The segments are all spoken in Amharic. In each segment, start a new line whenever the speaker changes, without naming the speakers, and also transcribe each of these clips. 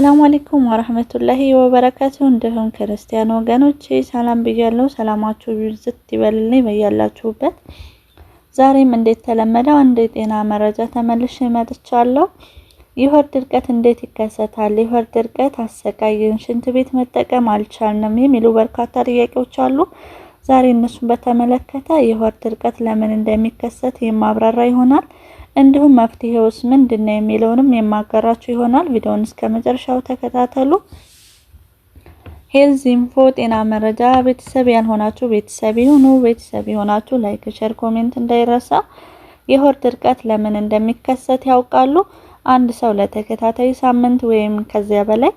አሰላሙ አለይኩም ወራህመቱላሂ ወበረካቱ። እንደሁም ክርስቲያን ወገኖቼ ሰላም ብያለሁ። ሰላማችሁ ይብዛት ይበልልኝ በያላችሁበት። ዛሬም እንደተለመደው አንድ የጤና መረጃ ተመልሼ መጥቻለሁ። የሆድ ድርቀት እንዴት ይከሰታል? የሆድ ድርቀት አሰቃየን፣ ሽንት ቤት መጠቀም አልቻልንም የሚሉ በርካታ ጥያቄዎች አሉ። ዛሬ እነሱን በተመለከተ የሆድ ድርቀት ለምን እንደሚከሰት የማብራራ ይሆናል። እንዲሁም መፍትሄውስ ምንድነው የሚለውንም የማጋራችሁ ይሆናል። ቪዲዮውን እስከመጨረሻው ተከታተሉ። ሄልዝ ኢንፎ ጤና መረጃ ቤተሰብ ያልሆናችሁ ቤተሰብ ይሁኑ። ቤተሰብ የሆናችሁ ላይክ፣ ሼር፣ ኮሜንት እንዳይረሳ። የሆድ ድርቀት ለምን እንደሚከሰት ያውቃሉ? አንድ ሰው ለተከታታይ ሳምንት ወይም ከዚያ በላይ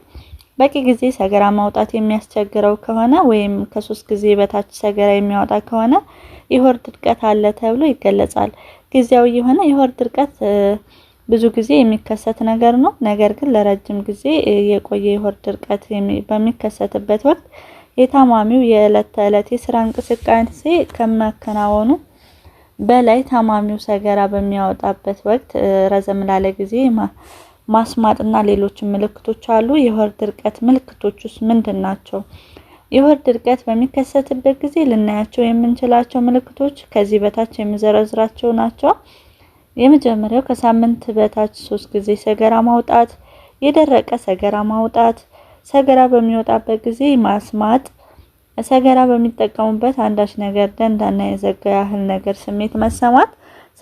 በቂ ጊዜ ሰገራ ማውጣት የሚያስቸግረው ከሆነ ወይም ከ3 ጊዜ በታች ሰገራ የሚያወጣ ከሆነ የሆድ ድርቀት አለ ተብሎ ይገለጻል። ጊዜያዊ የሆነ የሆድ ድርቀት ብዙ ጊዜ የሚከሰት ነገር ነው። ነገር ግን ለረጅም ጊዜ የቆየ የሆድ ድርቀት በሚከሰትበት ወቅት የታማሚው የዕለት ተዕለት የስራ እንቅስቃሴ ከመከናወኑ በላይ ታማሚው ሰገራ በሚያወጣበት ወቅት ረዘም ላለ ጊዜ ማስማጥና ሌሎች ምልክቶች አሉ። የሆድ ድርቀት ምልክቶቹስ ምንድናቸው? የሆድ ድርቀት በሚከሰትበት ጊዜ ልናያቸው የምንችላቸው ምልክቶች ከዚህ በታች የሚዘረዝራቸው ናቸው። የመጀመሪያው ከሳምንት በታች 3 ጊዜ ሰገራ ማውጣት፣ የደረቀ ሰገራ ማውጣት፣ ሰገራ በሚወጣበት ጊዜ ማስማጥ፣ ሰገራ በሚጠቀሙበት አንዳች ነገር ደንዳና የዘጋ ያህል ነገር ስሜት መሰማት፣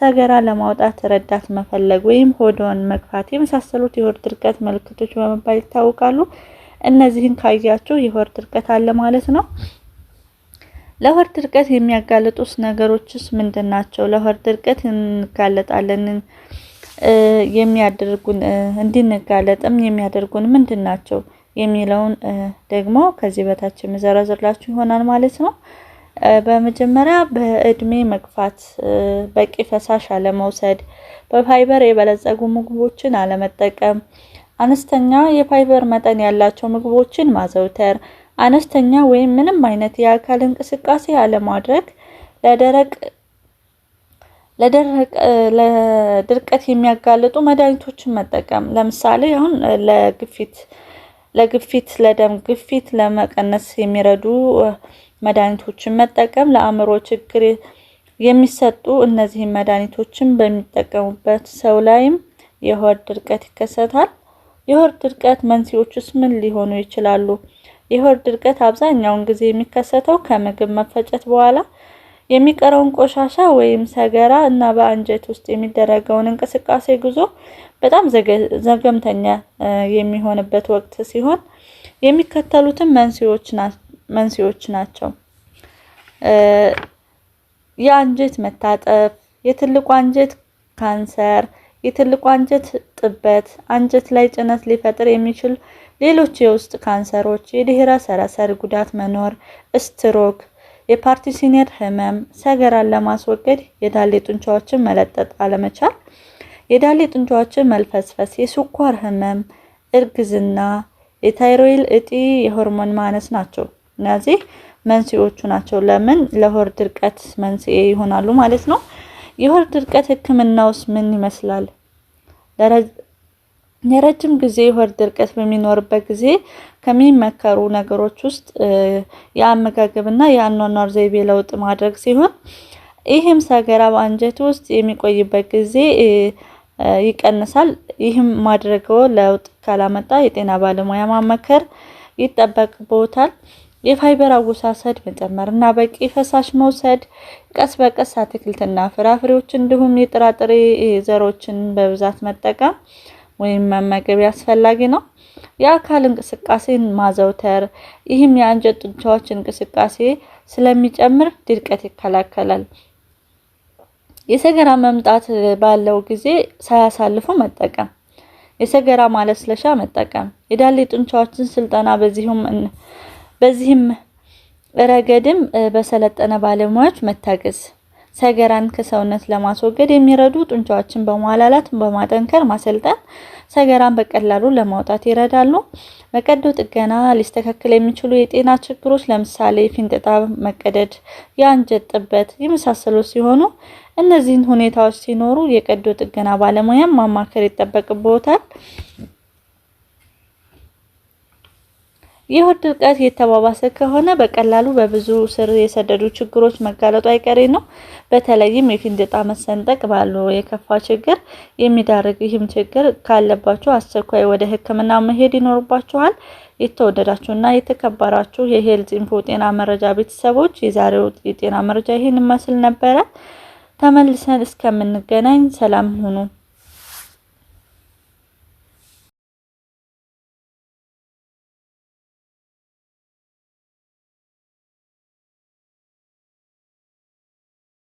ሰገራ ለማውጣት ረዳት መፈለግ ወይም ሆዶን መግፋት የመሳሰሉት የሆድ ድርቀት ምልክቶች በመባል ይታወቃሉ። እነዚህን ካያችሁ የሆድ ድርቀት አለ ማለት ነው። ለሆድ ድርቀት የሚያጋልጡስ ነገሮችስ ምንድናቸው? ለሆድ ድርቀት እንጋለጣለን እንድንጋለጥም የሚያደርጉን ምንድናቸው የሚለውን ደግሞ ከዚህ በታች የምዘረዝርላችሁ ይሆናል ማለት ነው። በመጀመሪያ በእድሜ መግፋት፣ በቂ ፈሳሽ አለመውሰድ፣ በፋይበር የበለጸጉ ምግቦችን አለመጠቀም፣ አነስተኛ የፋይበር መጠን ያላቸው ምግቦችን ማዘውተር፣ አነስተኛ ወይም ምንም አይነት የአካል እንቅስቃሴ አለማድረግ፣ ለድርቀት የሚያጋልጡ መድኃኒቶችን መጠቀም። ለምሳሌ አሁን ለግፊት ለደም ግፊት ለመቀነስ የሚረዱ መድኃኒቶችን መጠቀም፣ ለአእምሮ ችግር የሚሰጡ እነዚህ መድኃኒቶችን በሚጠቀሙበት ሰው ላይም የሆድ ድርቀት ይከሰታል። የሆድ ድርቀት መንስኤዎችስ ምን ሊሆኑ ይችላሉ? የሆድ ድርቀት አብዛኛውን ጊዜ የሚከሰተው ከምግብ መፈጨት በኋላ የሚቀረውን ቆሻሻ ወይም ሰገራ እና በአንጀት ውስጥ የሚደረገውን እንቅስቃሴ ጉዞ በጣም ዘገምተኛ የሚሆንበት ወቅት ሲሆን የሚከተሉትን መንስኤዎች ናቸው። የአንጀት መታጠፍ፣ የትልቁ አንጀት ካንሰር፣ የትልቁ አንጀት ጥበት፣ አንጀት ላይ ጭነት ሊፈጥር የሚችል ሌሎች የውስጥ ካንሰሮች፣ የድህረ ሰረሰር ጉዳት መኖር፣ ስትሮክ፣ የፓርኪንሰን ህመም፣ ሰገራን ለማስወገድ የዳሌ ጡንቻዎችን መለጠጥ አለመቻል፣ የዳሌ ጡንቻዎችን መልፈስፈስ፣ የስኳር ህመም፣ እርግዝና፣ የታይሮይድ እጢ፣ የሆርሞን ማነስ ናቸው። እነዚህ መንስኤዎቹ ናቸው ለምን ለሆድ ድርቀት መንስኤ ይሆናሉ ማለት ነው። የሆድ ድርቀት ህክምናውስ ምን ይመስላል? የረጅም ጊዜ የሆድ ድርቀት በሚኖርበት ጊዜ ከሚመከሩ ነገሮች ውስጥ የአመጋገብና የአኗኗር ዘይቤ ለውጥ ማድረግ ሲሆን ይህም ሰገራ በአንጀት ውስጥ የሚቆይበት ጊዜ ይቀንሳል። ይህም ማድረገው ለውጥ ካላመጣ የጤና ባለሙያ ማማከር ይጠበቅበታል። የፋይበር አወሳሰድ መጨመር እና በቂ ፈሳሽ መውሰድ፣ ቀስ በቀስ አትክልትና ፍራፍሬዎች እንዲሁም የጥራጥሬ ዘሮችን በብዛት መጠቀም ወይም መመገብ አስፈላጊ ነው። የአካል እንቅስቃሴን ማዘውተር፣ ይህም የአንጀት ጡንቻዎች እንቅስቃሴ ስለሚጨምር ድርቀት ይከላከላል። የሰገራ መምጣት ባለው ጊዜ ሳያሳልፉ መጠቀም፣ የሰገራ ማለስለሻ መጠቀም፣ የዳሌ ጡንቻዎችን ስልጠና በዚህም ረገድም በሰለጠነ ባለሙያዎች መታገዝ፣ ሰገራን ከሰውነት ለማስወገድ የሚረዱ ጡንቻዎችን በማላላት በማጠንከር ማሰልጠን ሰገራን በቀላሉ ለማውጣት ይረዳሉ። በቀዶ ጥገና ሊስተካከል የሚችሉ የጤና ችግሮች ለምሳሌ ፊንጢጣ መቀደድ፣ የአንጀት ጥበት የመሳሰሉ ሲሆኑ እነዚህን ሁኔታዎች ሲኖሩ የቀዶ ጥገና ባለሙያ ማማከር ይጠበቅበታል። የሆድ ድርቀት የተባባሰ ከሆነ በቀላሉ በብዙ ስር የሰደዱ ችግሮች መጋለጡ አይቀሬ ነው። በተለይም የፊንጢጣ መሰንጠቅ ባሉ የከፋ ችግር የሚዳርግ። ይህም ችግር ካለባችሁ አስቸኳይ ወደ ሕክምና መሄድ ይኖርባችኋል። የተወደዳችሁና የተከበራችሁ የሄልዝ ኢንፎ ጤና መረጃ ቤተሰቦች የዛሬው የጤና መረጃ ይህን ይመስል ነበረ። ተመልሰን እስከምንገናኝ ሰላም ሁኑ።